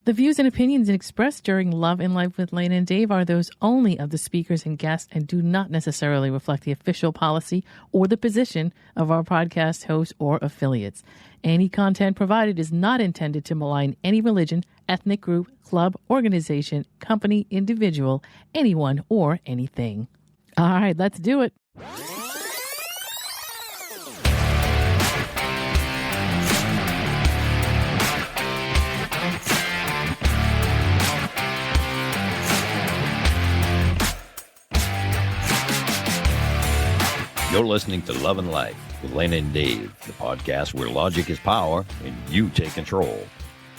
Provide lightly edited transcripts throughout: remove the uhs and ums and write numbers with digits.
The views and opinions expressed during Love and Life with Lana and Dave are those only of the speakers and guests and do not necessarily reflect the official policy or the position of our podcast hosts or affiliates. Any content provided is not intended to malign any religion, ethnic group, club, organization, company, individual, anyone, or anything. All right, let's do it. You're listening to Love and Life with Lana and Dave, the podcast where logic is power and you take control.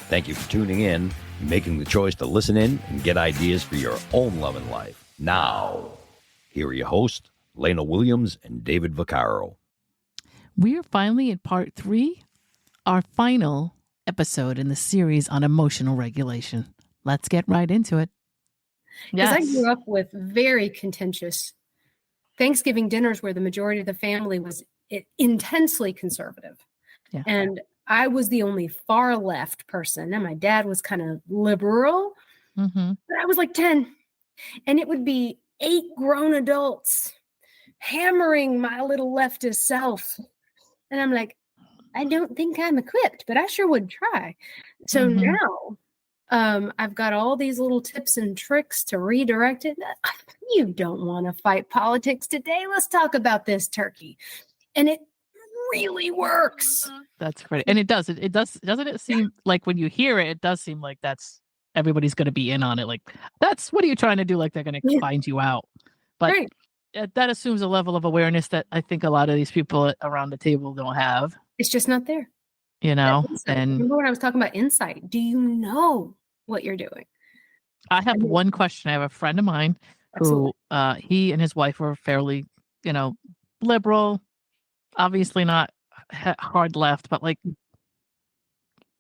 Thank you for tuning in and making the choice to listen in and get ideas for your own love and life. Now, here are your hosts, Lana Williams and David Vaccaro. We are finally at part 3, our final episode in the series on emotional regulation. Let's get right into it. Because I grew up with very contentious Thanksgiving dinners where the majority of the family was intensely conservative. Yeah. And I was the only far left person. And my dad was kind of liberal. Mm-hmm. But I was like 10. And it would be 8 grown adults hammering my little leftist self. And I'm like, I don't think I'm equipped, but I sure would try. So now I've got all these little tips and tricks to redirect it. You don't want to fight politics today. Let's talk about this turkey. And it really works. That's great. And it does. It does. Doesn't it seem like when you hear it, it does seem like that's everybody's going to be in on it. Like, that's what are you trying to do? Like they're going to find you out. But right. That assumes a level of awareness that I think a lot of these people around the table don't have. It's just not there. You know, and remember when I was talking about insight? Do you know what you're doing? I have one question. I have a friend of mine who he and his wife were fairly, liberal, obviously not hard left, but like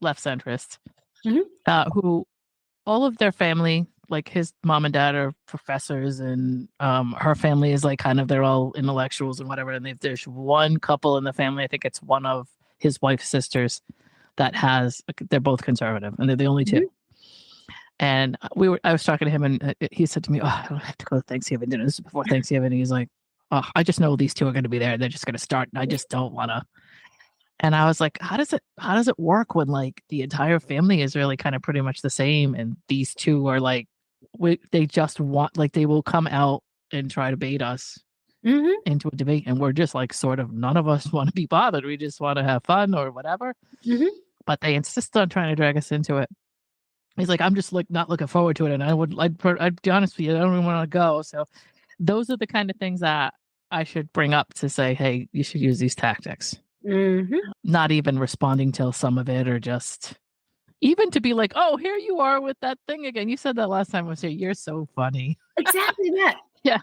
left centrist, who all of their family, like his mom and dad are professors and her family is like kind of, they're all intellectuals and whatever. And there's one couple in the family, I think it's one of his wife's sisters that they're both conservative and they're the only two. And I was talking to him and he said to me, I don't have to go to Thanksgiving dinner. This is before Thanksgiving. And he's like, I just know these two are going to be there. They're just going to start. And I just don't want to. And I was like, how does it work when like the entire family is really kind of pretty much the same? And these two are like, they just want, like, they will come out and try to bait us into a debate. And we're just like, sort of, none of us want to be bothered. We just want to have fun or whatever. But they insist on trying to drag us into it. He's like, I'm just like not looking forward to it. And I'd be honest with you, I don't even want to go. So those are the kind of things that I should bring up to say, hey, you should use these tactics. Not even responding to some of it, or just even to be like, oh, here you are with that thing again. You said that last time I was here. You're so funny. Exactly that. Yeah.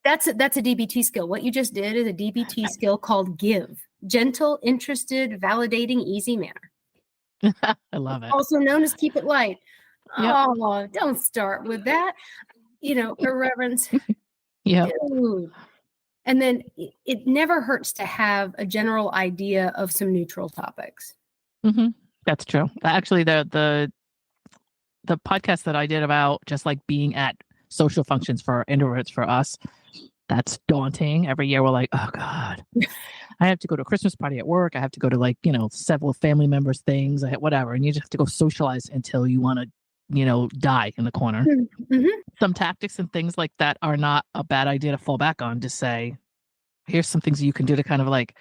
That's a DBT skill. What you just did is a DBT skill called give. Gentle, interested, validating, easy manner. I love it. Also known as keep it light. Yep. Oh, don't start with that. Irreverence. Yeah. And then it never hurts to have a general idea of some neutral topics. That's true. Actually, the podcast that I did about just like being at social functions for introverts for us, that's daunting. Every year we're like, oh God, I have to go to a Christmas party at work. I have to go to like, several family members' things, whatever. And you just have to go socialize until you want to, die in the corner. Some tactics and things like that are not a bad idea to fall back on, to say, here's some things you can do to kind of like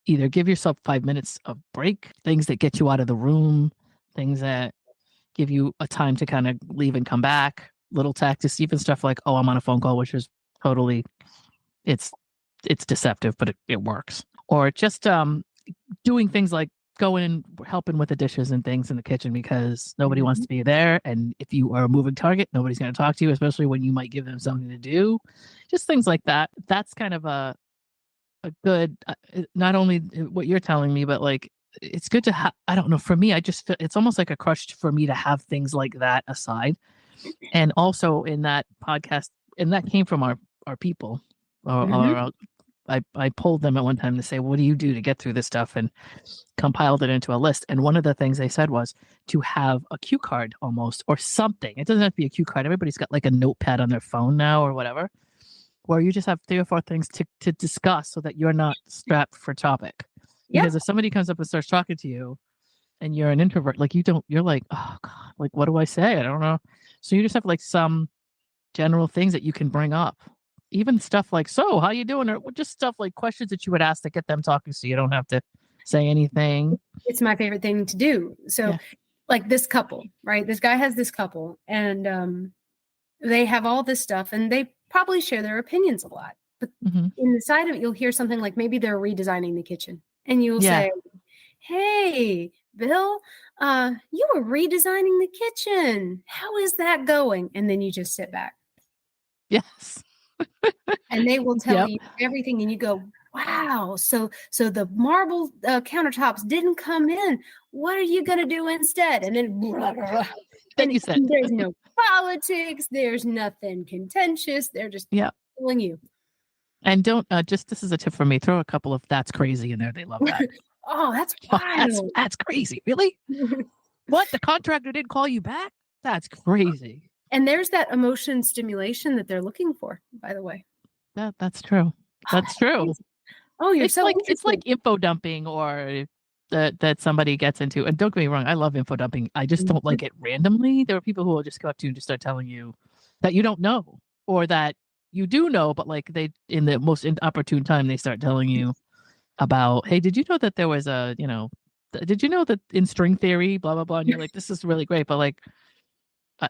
either give yourself 5 minutes of break, things that get you out of the room, things that give you a time to kind of leave and come back, little tactics, even stuff like, oh, I'm on a phone call, which is totally, it's deceptive, but it works. Or just doing things like going and helping with the dishes and things in the kitchen because nobody wants to be there. And if you are a moving target, nobody's going to talk to you, especially when you might give them something to do. Just things like that. That's kind of a good, not only what you're telling me, but like, it's good to have, I don't know, for me, I just feel it's almost like a crush for me to have things like that aside. And also in that podcast, and that came from our people, our I pulled them at one time to say, what do you do to get through this stuff, and compiled it into a list. And one of the things they said was to have a cue card almost, or something. It doesn't have to be a cue card. Everybody's got like a notepad on their phone now or whatever, where you just have 3 or 4 things to discuss so that you're not strapped for topic. Yeah. Because if somebody comes up and starts talking to you and you're an introvert, like you're like, oh God, like, what do I say? I don't know. So you just have like some general things that you can bring up. Even stuff like, so how you doing? Or just stuff like questions that you would ask to get them talking so you don't have to say anything. It's my favorite thing to do. So like this couple, right? This guy has this couple, and they have all this stuff, and they probably share their opinions a lot. But in the side of it, you'll hear something like maybe they're redesigning the kitchen, and you'll say, hey, Bill, you were redesigning the kitchen. How is that going? And then you just sit back. Yes. And they will tell you everything, and you go, wow. So the marble countertops didn't come in. What are you going to do instead? And then, blah, blah, blah. Then you said, there's no politics. There's nothing contentious. They're just telling you. And don't this is a tip from me. Throw a couple of "that's crazy" in there. They love that. Oh, that's wild. That's crazy. Really? What? The contractor didn't call you back? That's crazy. And there's that emotion stimulation that they're looking for, by the way. That's true. That's true. Oh, it's like info dumping, or that somebody gets into. And don't get me wrong, I love info dumping. I just don't like it randomly. There are people who will just go up to you and just start telling you that you don't know, or that you do know, but like they, in the most inopportune time, they start telling you about, hey, did you know that there was did you know that in string theory, blah, blah, blah. And you're like, this is really great, but like,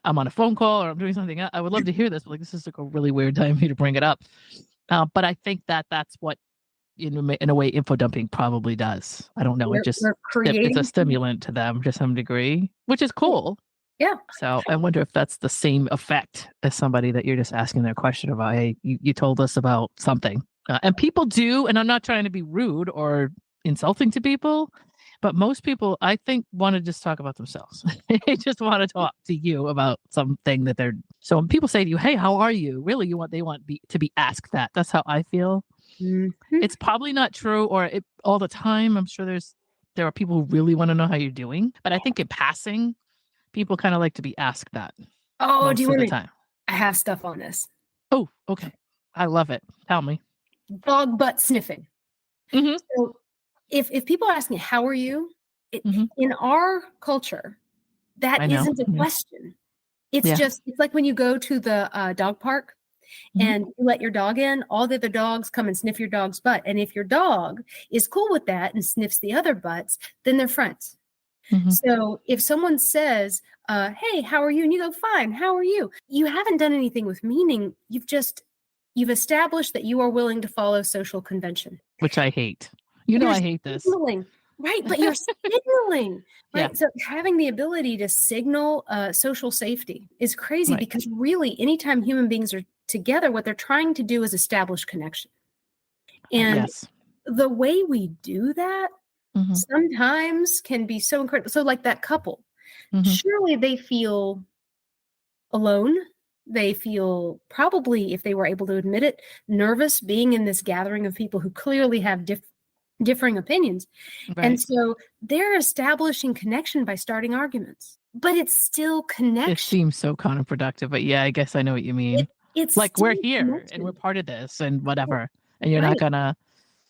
I'm on a phone call or I'm doing something. I would love to hear this, but like, this is like a really weird time for me to bring it up. But I think that's what, in a way, info dumping probably does. I don't know. It's a stimulant to them to some degree, which is cool. Yeah. So I wonder if that's the same effect as somebody that you're just asking their question about. Hey, you told us about something. And people do, and I'm not trying to be rude or insulting to people, but most people, I think, want to just talk about themselves. They just want to talk to you about something that they're. So when people say to you, "Hey, how are you?" Really, they want to be asked that. That's how I feel. Mm-hmm. It's probably not true, or all the time. I'm sure there are people who really want to know how you're doing, but I think in passing, people kind of like to be asked that. Oh, do you want to? I have stuff on this. Oh, okay. I love it. Tell me. Dog butt sniffing. Mm-hmm. So if people ask me, how are you? In our culture, that isn't a question. It's just, it's like when you go to the dog park and you let your dog in, all the other dogs come and sniff your dog's butt. And if your dog is cool with that and sniffs the other butts, then they're friends. Mm-hmm. So if someone says, hey, how are you? And you go, fine, how are you? You haven't done anything with meaning. You've established that you are willing to follow social convention. Which I hate. I hate this. Right, but you're signaling. Right. Yeah. So having the ability to signal social safety is crazy, because really anytime human beings are together, what they're trying to do is establish connection. And the way we do that sometimes can be so incredible. So like that couple, surely they feel alone. They feel, probably, if they were able to admit it, nervous being in this gathering of people who clearly have differing opinions. Right. And so they're establishing connection by starting arguments, but it's still connection. It seems so counterproductive, but yeah, I guess I know what you mean. It's like, we're here and we're part of this and whatever. And you're not gonna,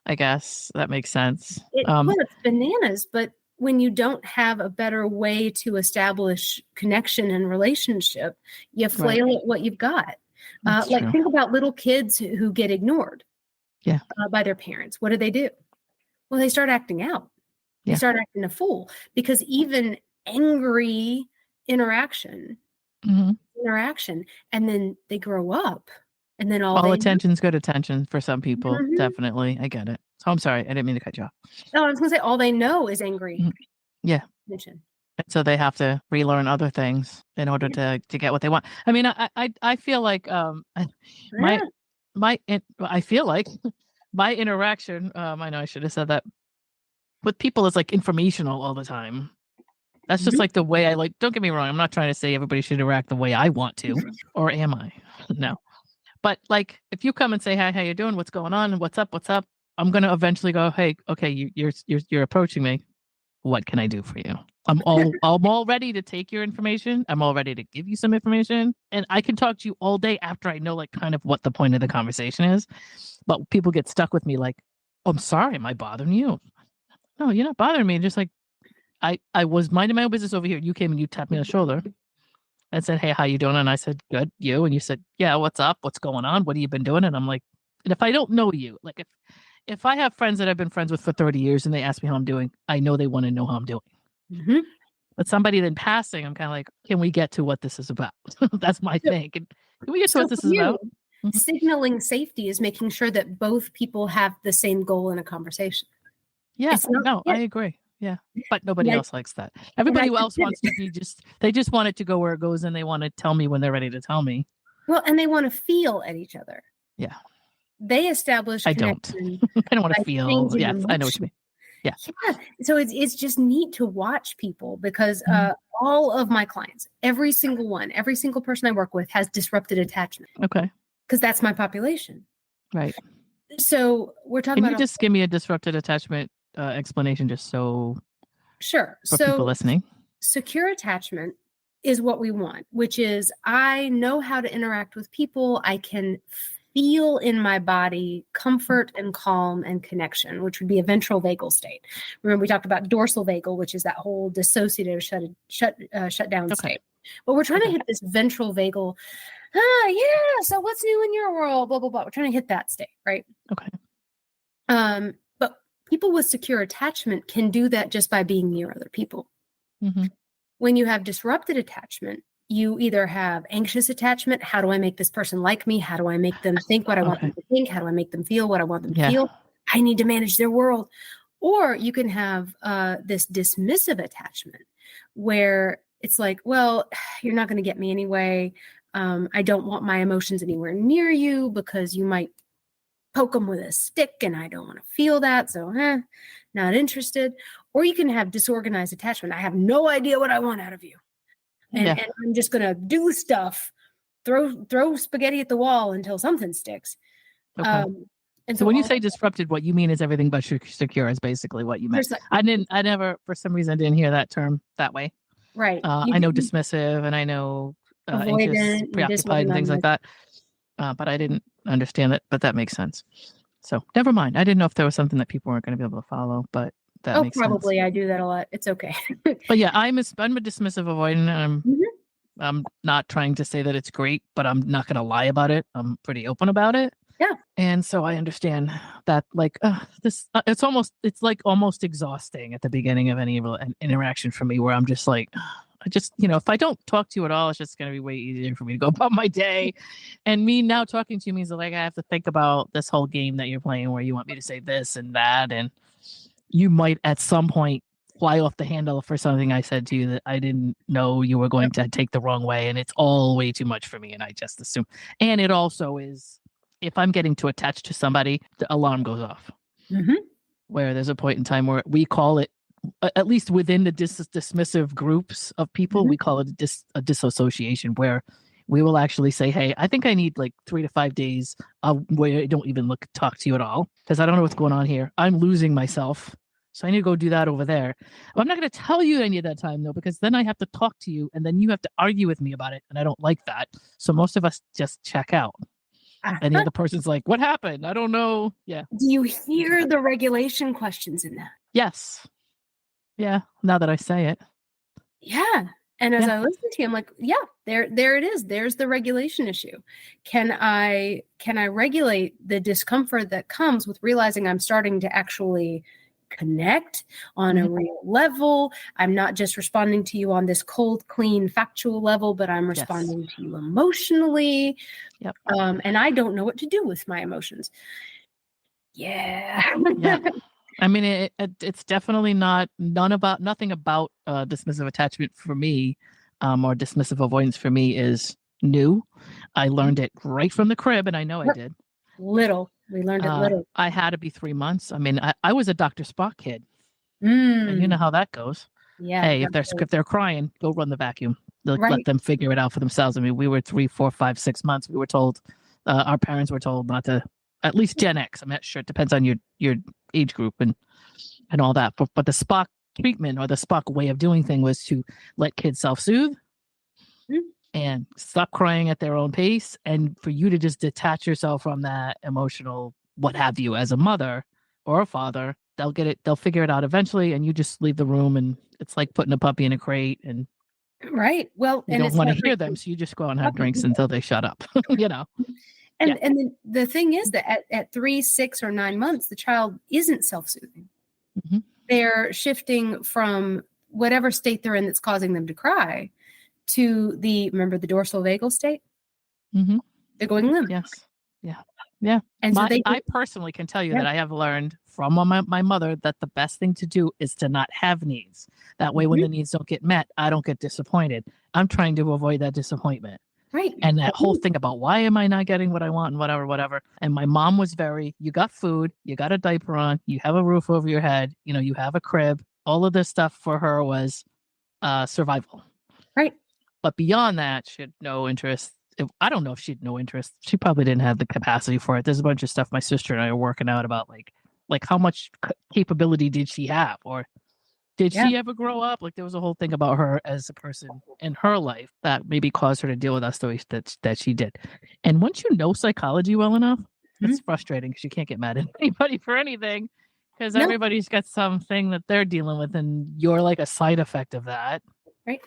I guess that makes sense. It's bananas, but when you don't have a better way to establish connection and relationship, you flail at what you've got. Think about little kids who get ignored by their parents. What do? Well, they start acting out. They start acting a fool, because even angry interaction, and then they grow up, and then all attention's good attention for some people. Definitely. I get it. So I'm sorry. I didn't mean to cut you off. No, I was going to say, all they know is angry. Yeah. Attention. And so they have to relearn other things in order to get what they want. I mean, I feel like I feel like my interaction, I know I should have said that, with people is like informational all the time. That's just like the way don't get me wrong. I'm not trying to say everybody should interact the way I want to, or am I? No. But like, if you come and say, "Hi, how you doing? What's going on? What's up? What's up?" I'm gonna eventually go, "Hey, okay, you're approaching me. What can I do for you?" I'm all ready to take your information. I'm all ready to give you some information, and I can talk to you all day after I know like kind of what the point of the conversation is. But people get stuck with me like, "Oh, I'm sorry, am I bothering you?" No, you're not bothering me. Just like I was minding my own business over here. You came and you tapped me on the shoulder and said, "Hey, how you doing?" And I said, "Good, you?" And you said, "Yeah, what's up? What's going on? What have you been doing?" And I'm like, and if I don't know you, like if I have friends that I've been friends with for 30 years and they ask me how I'm doing, I know they want to know how I'm doing. Mm-hmm. But somebody then passing, I'm kind of like, can we get to what this is about? That's my thing. Can we get to what this is about? Signaling safety is making sure that both people have the same goal in a conversation. Yeah, I agree. Yeah, but nobody else likes that. Everybody else wants to be they just want it to go where it goes, and they want to tell me when they're ready to tell me. Well, and they want to feel at each other. Yeah. They establish I don't. I don't want to feel. Yeah, I know what you mean. Yeah. Yeah. So it's just neat to watch people because all of my clients, every single person I work with has disrupted attachment. Okay. Because that's my population. Right. So we're talking about. Can you just give me a disrupted attachment explanation just so. Sure. For people listening. Secure attachment is what we want, which is I know how to interact with people. I can feel in my body comfort and calm and connection, which would be a ventral vagal state. Remember, we talked about dorsal vagal, which is that whole dissociative shutdown state. But we're trying to hit this ventral vagal. Yeah. So what's new in your world? Blah, blah, blah. We're trying to hit that state, right? Okay. But people with secure attachment can do that just by being near other people. Mm-hmm. When you have disrupted attachment, you either have anxious attachment. How do I make this person like me? How do I make them think what I want them to think? How do I make them feel what I want them to feel? I need to manage their world. Or you can have this dismissive attachment where it's like, well, you're not going to get me anyway. I don't want my emotions anywhere near you because you might poke them with a stick and I don't want to feel that. So not interested. Or you can have disorganized attachment. I have no idea what I want out of you. And I'm just going to do stuff, throw spaghetti at the wall until something sticks. Okay. And so when you say disrupted, what you mean is everything but secure is basically what you meant. I never, for some reason, didn't hear that term that way. Right. I know dismissive and I know anxious, preoccupied and things like that. But I didn't understand it, but that makes sense. So never mind. I didn't know if there was something that people weren't going to be able to follow, but that makes probably sense. I do that a lot. It's okay. But yeah, I'm a dismissive avoidant, and I'm not trying to say that it's great, but I'm not going to lie about it. I'm pretty open about it. Yeah. And so I understand that, like, it's almost exhausting at the beginning of any interaction for me, where I'm just like, if I don't talk to you at all, it's just going to be way easier for me to go about my day. And me now talking to you means that, like, I have to think about this whole game that you're playing where you want me to say this and that. And you might at some point fly off the handle for something I said to you that I didn't know you were going to take the wrong way. And it's all way too much for me. And I just assume. And it also is, if I'm getting too attached to somebody, the alarm goes off. Mm-hmm. Where there's a point in time where we call it, at least within the dismissive groups of people, we call it a disassociation, where we will actually say, hey, I think I need like 3 to 5 days where I don't even talk to you at all because I don't know what's going on here. I'm losing myself. So I need to go do that over there. I'm not going to tell you I need that time, though, because then I have to talk to you and then you have to argue with me about it. And I don't like that. So most of us just check out. And the other person's like, what happened? I don't know. Yeah. Do you hear the regulation questions in that? Yes. Yeah. Now that I say it. Yeah. And as I listen to you, I'm like, yeah, there it is. There's the regulation issue. Can I regulate the discomfort that comes with realizing I'm starting to actually connect on a real level? I'm not just responding to you on this cold, clean, factual level, but I'm responding to you emotionally. Yep. And I don't know what to do with my emotions. Yeah. Yeah. I mean, it's definitely nothing about dismissive attachment for me, or dismissive avoidance for me is new. I learned it right from the crib, and I know I did. We learned it little. I had to be 3 months. I mean, I was a Dr. Spock kid. And you know how that goes. Yeah. Hey, if they're crying, go run the vacuum. Let them figure it out for themselves. I mean, we were 3, 4, 5, 6 months. We were told Our parents were told not to, at least Gen X. I'm not sure. It depends on your age group and all that. But the Spock treatment or the Spock way of doing thing was to let kids self-soothe and stop crying at their own pace, and for you to just detach yourself from that emotional what have you as a mother or a father. They'll figure it out eventually, and you just leave the room, and it's like putting a puppy in a crate, and right. Well, you and don't want to hear them, so you just go out and have drinks until they shut up. And then the thing is that at 3, 6, or 9 months, the child isn't self-soothing. Mm-hmm. They're shifting from whatever state they're in that's causing them to cry to remember the dorsal vagal state? Mm-hmm. They're going limp. Yes. Yeah. And so I personally can tell you that I have learned from my mother that the best thing to do is to not have needs. That way, when the needs don't get met, I don't get disappointed. I'm trying to avoid that disappointment. Right. And that whole thing about why am I not getting what I want and whatever. And my mom was you got food, you got a diaper on, you have a roof over your head, you have a crib. All of this stuff for her was survival. Right. But beyond that, she had no interest. I don't know if she had no interest. She probably didn't have the capacity for it. There's a bunch of stuff my sister and I are working out about, like how much capability did she have, or did she ever grow up? Like there was a whole thing about her as a person in her life that maybe caused her to deal with us the way that she did. And once you know psychology well enough, it's frustrating because you can't get mad at anybody for anything, because everybody's got something that they're dealing with, and you're like a side effect of that. Right.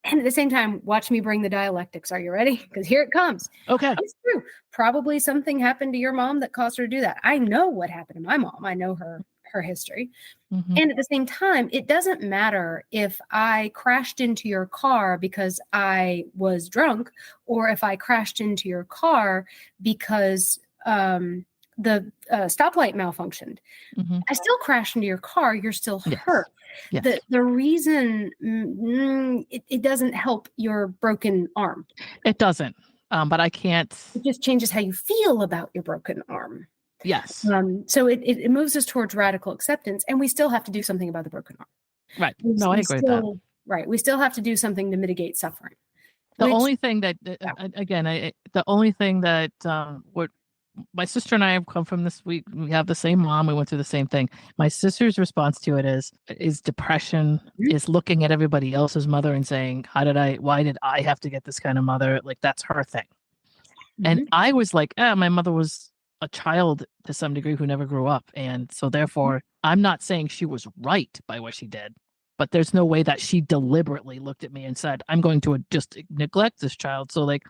And at the same time, watch me bring the dialectics. Are you ready? Because here it comes. Okay. It's true. Probably something happened to your mom that caused her to do that. I know what happened to my mom. I know her history. Mm-hmm. And at the same time, it doesn't matter if I crashed into your car because I was drunk, or if I crashed into your car because the stoplight malfunctioned. Mm-hmm. I still crashed into your car. You're still hurt. Yes. The reason it doesn't help your broken arm. It doesn't. But I can't. It just changes how you feel about your broken arm. Yes. So it moves us towards radical acceptance, and we still have to do something about the broken arm. Right. No, I agree with that. Right. We still have to do something to mitigate suffering. The only thing that, what my sister and I have come from this week, we have the same mom. We went through the same thing. My sister's response to it is depression, is looking at everybody else's mother and saying, why did I have to get this kind of mother? Like, that's her thing. Mm-hmm. And I was like, my mother was a child to some degree who never grew up. And so therefore, I'm not saying she was right by what she did, but there's no way that she deliberately looked at me and said, I'm going to just neglect this child. So like,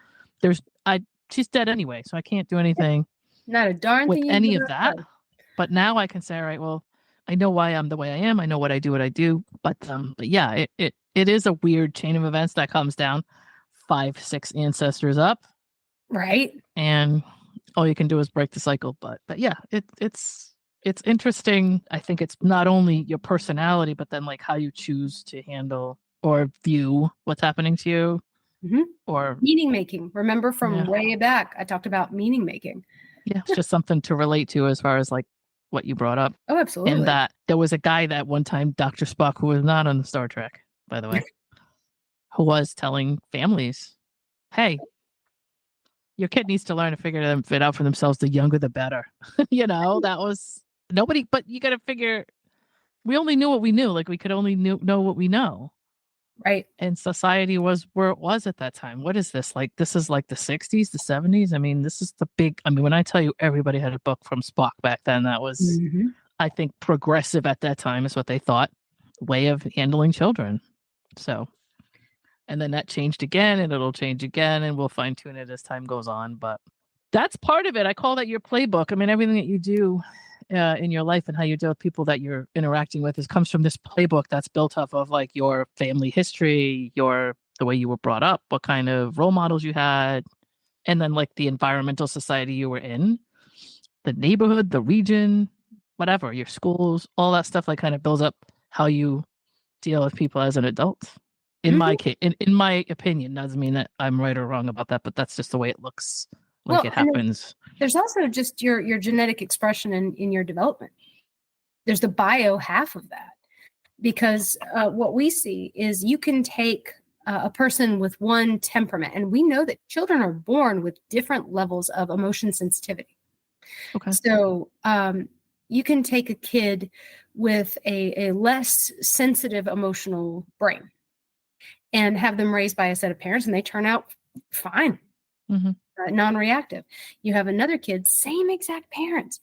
she's dead anyway. So I can't do anything. Not a darn with thing any of that. But now I can say, all right, well, I know why I'm the way I am. I know what I do. But yeah, it is a weird chain of events that comes down 5, 6 ancestors up. Right. And all you can do is break the cycle. But yeah, it's interesting. I think it's not only your personality, but then like how you choose to handle or view what's happening to you. Mm-hmm. Or meaning making. Remember from way back, I talked about meaning making. Yeah, it's just something to relate to as far as like what you brought up. Oh, absolutely. And that there was a guy that one time, Dr. Spock, who was not on the Star Trek, by the way, who was telling families, hey, your kid needs to learn to figure it out for themselves. The younger, the better. That was nobody, but you got to figure, we only knew what we knew. Like we could only know what we know. Right. And society was where it was at that time. What is this? Like, this is like the 60s, the 70s. I mean, this is when I tell you everybody had a book from Spock back then, that was, I think, progressive at that time is what they thought, way of handling children. So, and then that changed again, and it'll change again, and we'll fine tune it as time goes on. But that's part of it. I call that your playbook. I mean, everything that you do in your life and how you deal with people that you're interacting with comes from this playbook that's built off of like your family history, the way you were brought up, what kind of role models you had, and then like the environmental society you were in, the neighborhood, the region, whatever, your schools, all that stuff like kind of builds up how you deal with people as an adult. In my case, in my opinion, doesn't mean that I'm right or wrong about that, but that's just the way it looks. Like it happens. There's also just your genetic expression in your development. There's the bio half of that, because what we see is you can take a person with one temperament. And we know that children are born with different levels of emotion sensitivity. Okay. So you can take a kid with a less sensitive emotional brain and have them raised by a set of parents, and they turn out fine, non-reactive. You have another kid, same exact parents,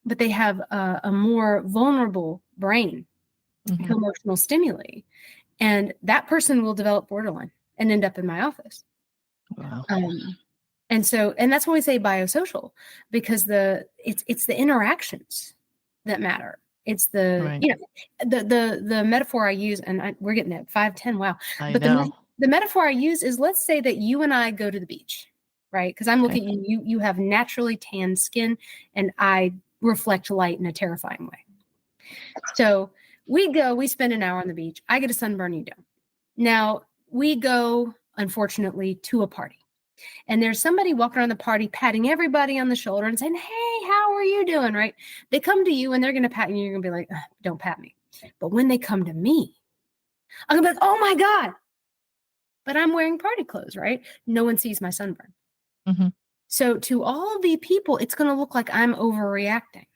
but they have a more vulnerable brain to emotional stimuli. And that person will develop borderline and end up in my office. Wow. And that's when we say biosocial, because it's the interactions that matter. It's the, the metaphor I use, and we're getting at 5'10". Wow. But the metaphor I use is, let's say that you and I go to the beach, right? Because I'm looking at you, you have naturally tanned skin, and I reflect light in a terrifying way. So we spend an hour on the beach. I get a sunburn, you don't. Now we go, unfortunately, to a party. And there's somebody walking around the party, patting everybody on the shoulder and saying, hey, how are you doing? Right? They come to you and they're going to pat you. And you're going to be like, don't pat me. But when they come to me, I'm going to be like, oh my God. But I'm wearing party clothes, right? No one sees my sunburn. So to all of the people, it's going to look like I'm overreacting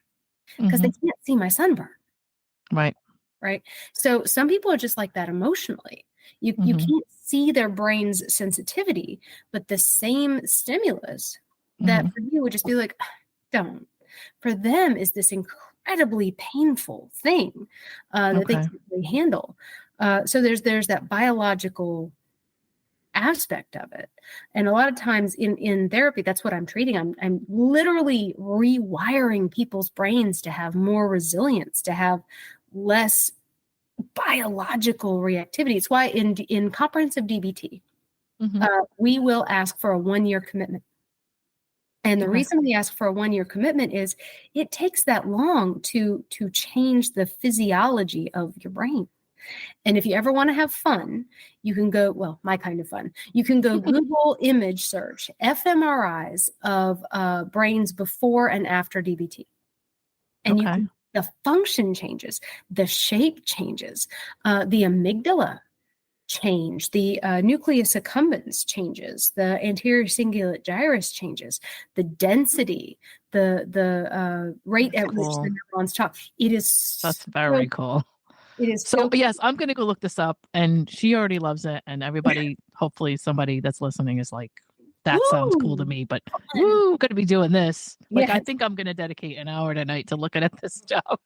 because they can't see my sunburn. Right. Right. So some people are just like that emotionally. You can't see their brain's sensitivity, but the same stimulus that for you would just be like, don't. For them is this incredibly painful thing that they can't really handle. So there's that biological aspect of it. And a lot of times in therapy, that's what I'm treating. I'm literally rewiring people's brains to have more resilience, to have less biological reactivity. It's why in comprehensive DBT, we will ask for a 1-year commitment. And the reason we ask for a 1-year commitment is it takes that long to change the physiology of your brain. And if you ever want to have fun, you can go, well, my kind of fun, you can go Google image search fMRIs of brains before and after DBT. And the function changes, the shape changes, the amygdala change, the nucleus accumbens changes, the anterior cingulate gyrus changes, the density, the rate at which the neurons talk. That's very cool. It is so yes, I'm going to go look this up, and she already loves it. And everybody, hopefully somebody that's listening is like, that sounds cool to me, but going to be doing this. Like, I think I'm going to dedicate an hour tonight to looking at this stuff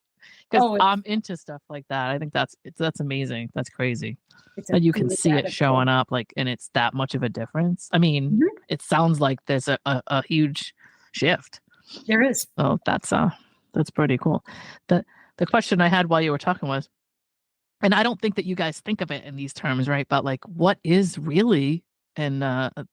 because I'm into stuff like that. I think that's amazing. That's crazy. And you can see it showing up, like, and it's that much of a difference. I mean, it sounds like there's a huge shift. There is. Oh, that's pretty cool. The question I had while you were talking was, and I don't think that you guys think of it in these terms, right? But like, what is really, and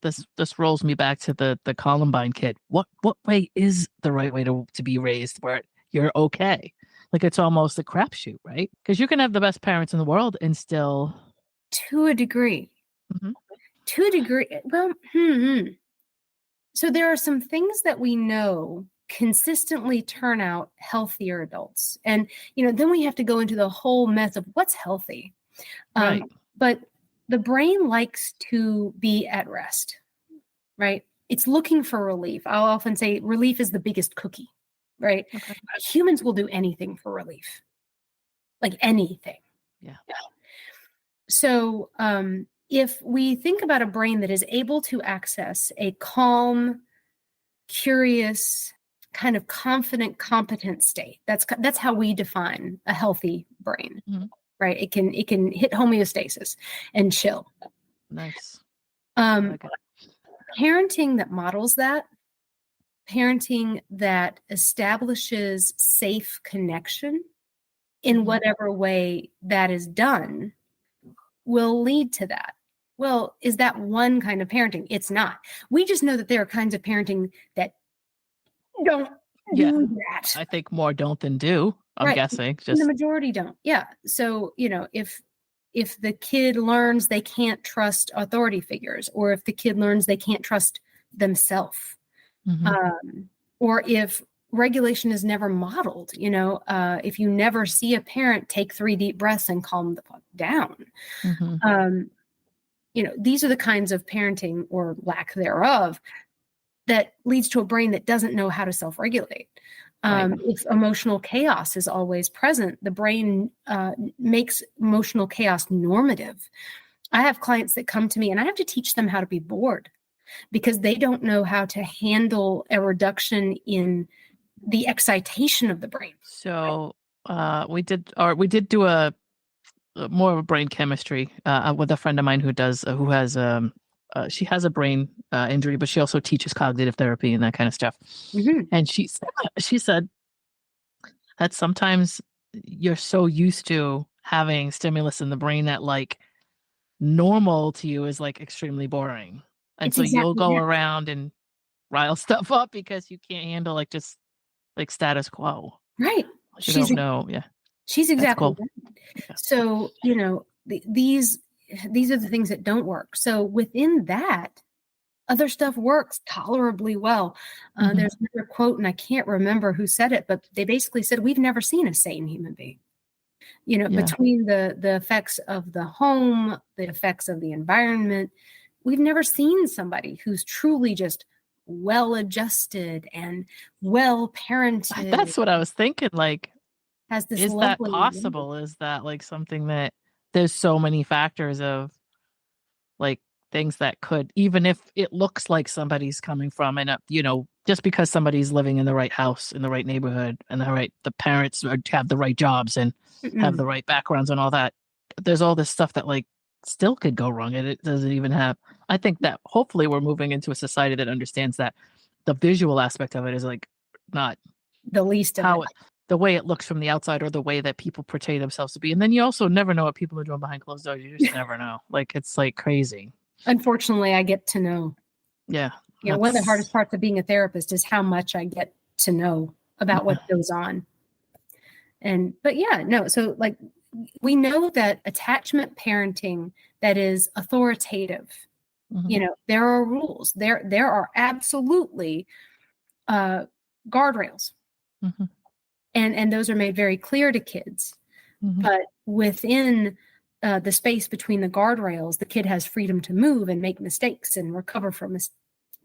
this rolls me back to the Columbine kid. What way is the right way to be raised where you're okay? Like, it's almost a crapshoot, right? Because you can have the best parents in the world and still, to a degree, well, so there are some things that we know consistently turn out healthier adults. And, then we have to go into the whole mess of what's healthy. Right. But the brain likes to be at rest, right? It's looking for relief. I'll often say relief is the biggest cookie, right? Humans will do anything for relief, like anything. Yeah. So if we think about a brain that is able to access a calm, curious, kind of confident, competent state, that's how we define a healthy brain, right? It can hit homeostasis and chill. Nice. Parenting that models that, parenting that establishes safe connection in whatever way that is done will lead to that. Well, is that one kind of parenting? It's not. We just know that there are kinds of parenting that don't do that. I think more don't than do. I'm guessing. Just the majority don't. Yeah. So, if the kid learns they can't trust authority figures, or if the kid learns they can't trust themselves, or if regulation is never modeled, if you never see a parent take 3 deep breaths and calm the fuck down, these are the kinds of parenting or lack thereof that leads to a brain that doesn't know how to self-regulate. Right. If emotional chaos is always present, the brain makes emotional chaos normative. I have clients that come to me and I have to teach them how to be bored because they don't know how to handle a reduction in the excitation of the brain. So we did do a more of a brain chemistry with a friend of mine who has she has a brain injury, but she also teaches cognitive therapy and that kind of stuff. Mm-hmm. And she said that sometimes you're so used to having stimulus in the brain that like normal to you is like extremely boring. And It's so you'll exactly go that. around and rile stuff up because you can't handle like just like status quo. Right. You don't know. Yeah. She's exactly cool. right. Yeah. So, these are the things that don't work. So within that, other stuff works tolerably well. Mhm. There's another quote, and I can't remember who said it, but they basically said, we've never seen a sane human being. Yeah. Between the effects of the home, the effects of the environment, we've never seen somebody who's truly just well-adjusted and well-parented. That's what I was thinking. Like, Has this is that lovely possible? Is that like something that there's so many factors of like things that could, even if it looks like somebody's coming from, and just because somebody's living in the right house, in the right neighborhood, and the parents have the right jobs and have the right backgrounds and all that, there's all this stuff that like still could go wrong. And it doesn't even have, I think that hopefully we're moving into a society that understands that the visual aspect of it is like not the least of it. The way it looks from the outside or the way that people portray themselves to be. And then you also never know what people are doing behind closed doors. You just never know. Like, it's like crazy. Unfortunately, I get to know. Yeah. One of the hardest parts of being a therapist is how much I get to know about what goes on. So like we know that attachment parenting that is authoritative, there are rules. There are absolutely guardrails. Mm-hmm. And those are made very clear to kids. Mm-hmm. But within the space between the guardrails, the kid has freedom to move and make mistakes and recover from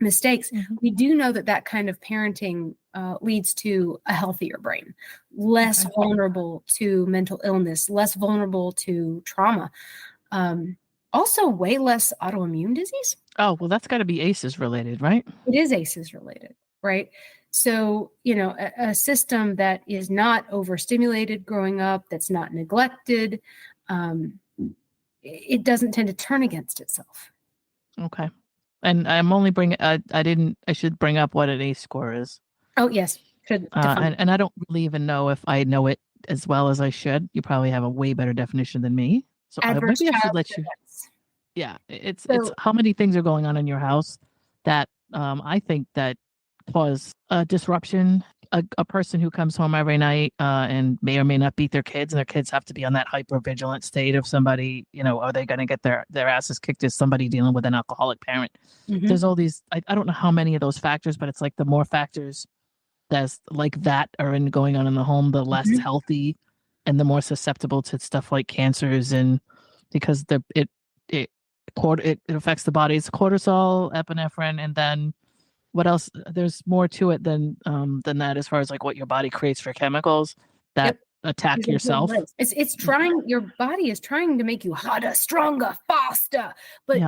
mistakes. Mm-hmm. We do know that kind of parenting leads to a healthier brain, less vulnerable to mental illness, less vulnerable to trauma. Also, way less autoimmune disease. Oh, well, that's got to be ACEs related, right? It is ACEs related, right? So, a system that is not overstimulated growing up, that's not neglected, it doesn't tend to turn against itself. Okay. And I'm only bringing, I should bring up what an ACE score is. Oh, yes. And I don't really even know if I know it as well as I should. You probably have a way better definition than me. So maybe I should let you. Yeah. It's how many things are going on in your house that I think that cause a disruption. A person who comes home every night and may or may not beat their kids, and their kids have to be on that hyper vigilant state of somebody, are they going to get their asses kicked as somebody dealing with an alcoholic parent? Mm-hmm. There's all these, I don't know how many of those factors, but it's like the more factors that's like that are going on in the home, the less healthy and the more susceptible to stuff like cancers, and because it affects the body's cortisol, epinephrine, and then what else? There's more to it than that, as far as like what your body creates for chemicals that attack yourself. It's trying, your body is trying to make you harder, stronger, faster, but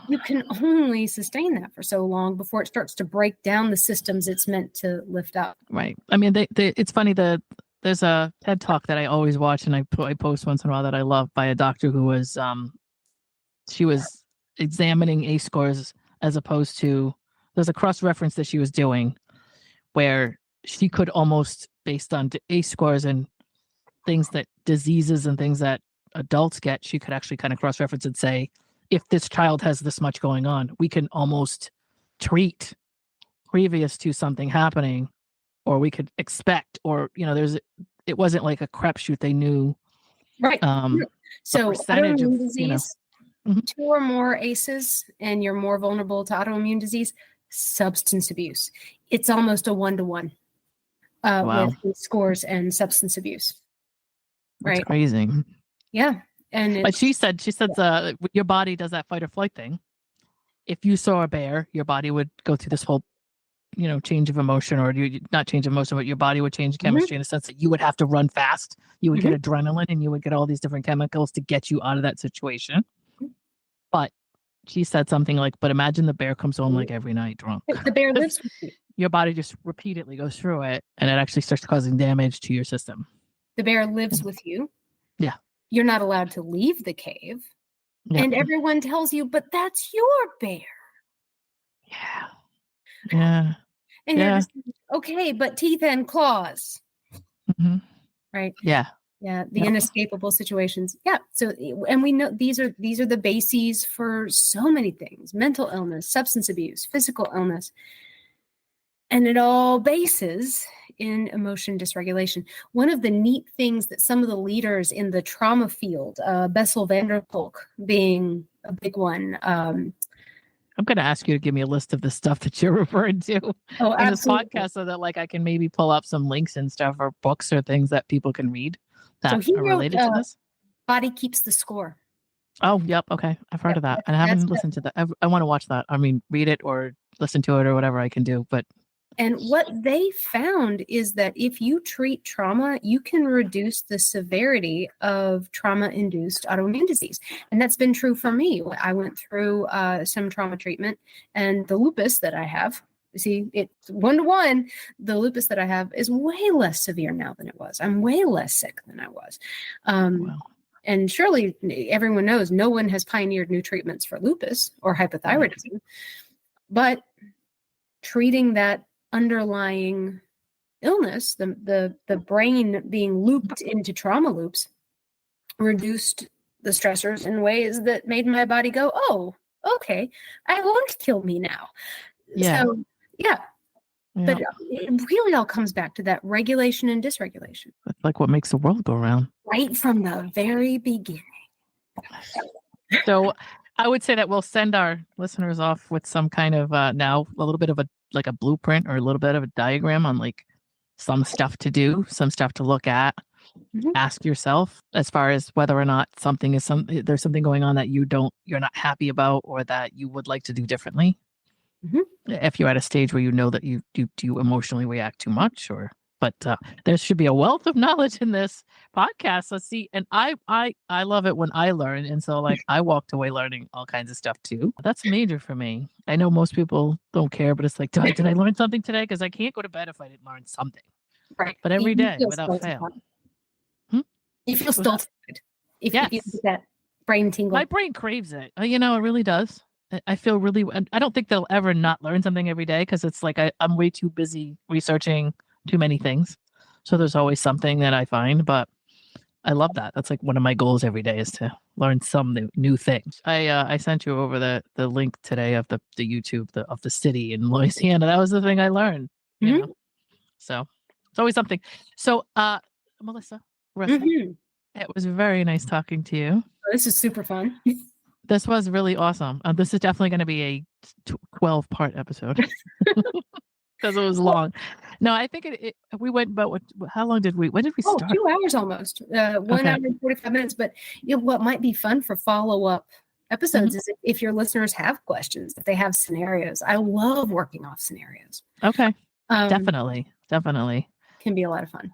you can only sustain that for so long before it starts to break down the systems it's meant to lift up. Right. I mean, it's funny that there's a TED Talk that I always watch, and I post once in a while, that I love, by a doctor who was she was examining ACE scores as opposed to, there's a cross-reference that she was doing where she could almost, based on ACE scores and things that diseases and things that adults get, she could actually kind of cross-reference and say, if this child has this much going on, we can almost treat previous to something happening, or we could expect, or, it wasn't like a crapshoot. They knew. Right. So percentage of disease, 2 or more ACEs, and you're more vulnerable to autoimmune disease. Substance abuse. It's almost a 1-to-1 with scores and substance abuse. Right. That's crazy. Yeah. And But she said your body does that fight or flight thing. If you saw a bear, your body would go through this whole, change of emotion, or not change of emotion, but your body would change chemistry in a sense that you would have to run fast. You would get adrenaline and you would get all these different chemicals to get you out of that situation. But she said something like, but imagine the bear comes home like every night drunk. The bear lives with you. Your body just repeatedly goes through it, and it actually starts causing damage to your system. The bear lives with you. Yeah. You're not allowed to leave the cave. Yeah. And everyone tells you, but that's your bear. Yeah. Yeah. And you're just, okay, but teeth and claws. Mm-hmm. Right. Yeah. Yeah. The inescapable situations. Yeah. So, and we know these are the bases for so many things: mental illness, substance abuse, physical illness. And it all bases in emotion dysregulation. One of the neat things that some of the leaders in the trauma field, Bessel van der Kolk being a big one. I'm going to ask you to give me a list of the stuff that you're referring to in this podcast, so that I can maybe pull up some links and stuff, or books or things that people can read that are related to this. Body Keeps the Score. Oh, yep. Okay. I've heard of that. And I haven't listened to that. I want to watch that. I mean, read it or listen to it or whatever I can do, but. And what they found is that if you treat trauma, you can reduce the severity of trauma-induced autoimmune disease. And that's been true for me. I went through some trauma treatment, and the lupus that I have, see, it's 1-to-1. The lupus that I have is way less severe now than it was. I'm way less sick than I was. Wow. And surely everyone knows no one has pioneered new treatments for lupus or hypothyroidism. But treating that underlying illness, the brain being looped into trauma loops, reduced the stressors in ways that made my body go, oh, okay, I won't kill me now. Yeah. So, yeah. But it really all comes back to that regulation and dysregulation. That's like what makes the world go round. Right from the very beginning. So I would say that we'll send our listeners off with some kind of now a little bit of a blueprint or a little bit of a diagram on some stuff to do, some stuff to look at. Ask yourself as far as whether or not there's something going on that you're not happy about, or that you would like to do differently. If you're at a stage where you know that you emotionally react too much, but there should be a wealth of knowledge in this podcast. Let's see. And I love it when I learn. And so I walked away learning all kinds of stuff too. That's major for me. I know most people don't care, but it's did I learn something today? Because I can't go to bed if I didn't learn something. Right. But every day without fail. You feel stultified. If you get that brain tingle. My brain craves it. It really does. I feel really, I don't think they'll ever not learn something every day, because it's I'm way too busy researching too many things. So there's always something that I find, but I love that. That's one of my goals every day, is to learn some new things. I sent you over the link today of the YouTube of the city in Louisiana. That was the thing I learned. You know? So it's always something. So Melissa, it was very nice talking to you. Oh, this is super fun. This was really awesome. This is definitely going to be a 12-part episode. Because it was long. No, I think we went, but how long did when did we start? 2 hours almost. 1 hour and 45 minutes. But what might be fun for follow-up episodes is if your listeners have questions, if they have scenarios. I love working off scenarios. Okay. Definitely. Can be a lot of fun.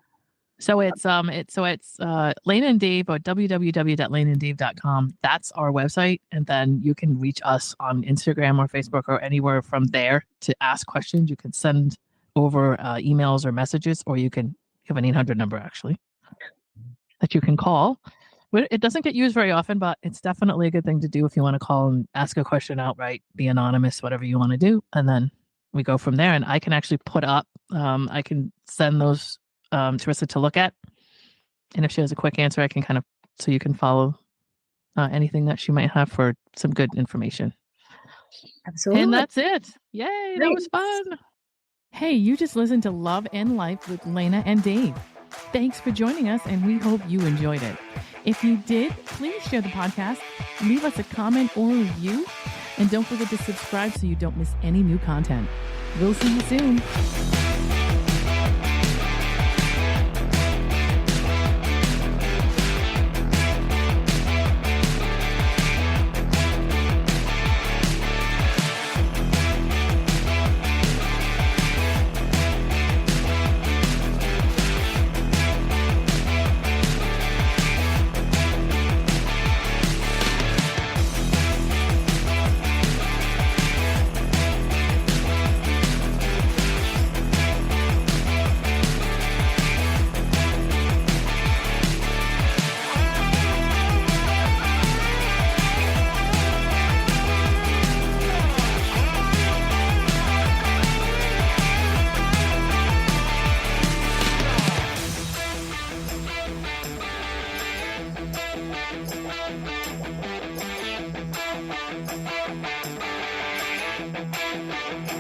So it's Lana and Dave, or www.lanandave.com. That's our website. And then you can reach us on Instagram or Facebook or anywhere from there to ask questions. You can send over emails or messages, or you have an 800 number actually that you can call. It doesn't get used very often, but it's definitely a good thing to do if you want to call and ask a question outright, be anonymous, whatever you want to do. And then we go from there. And I can actually put up, I can send those Teresa to look at, and if she has a quick answer, I can so you can follow anything that she might have for some good information. Absolutely. And that's it. Yay, that was fun. Hey, you just listened to Love and Life with Lana and Dave. Thanks for joining us, and we hope you enjoyed it. If you did, please share the podcast, leave us a comment or review, and don't forget to subscribe so you don't miss any new content. We'll see you soon. you.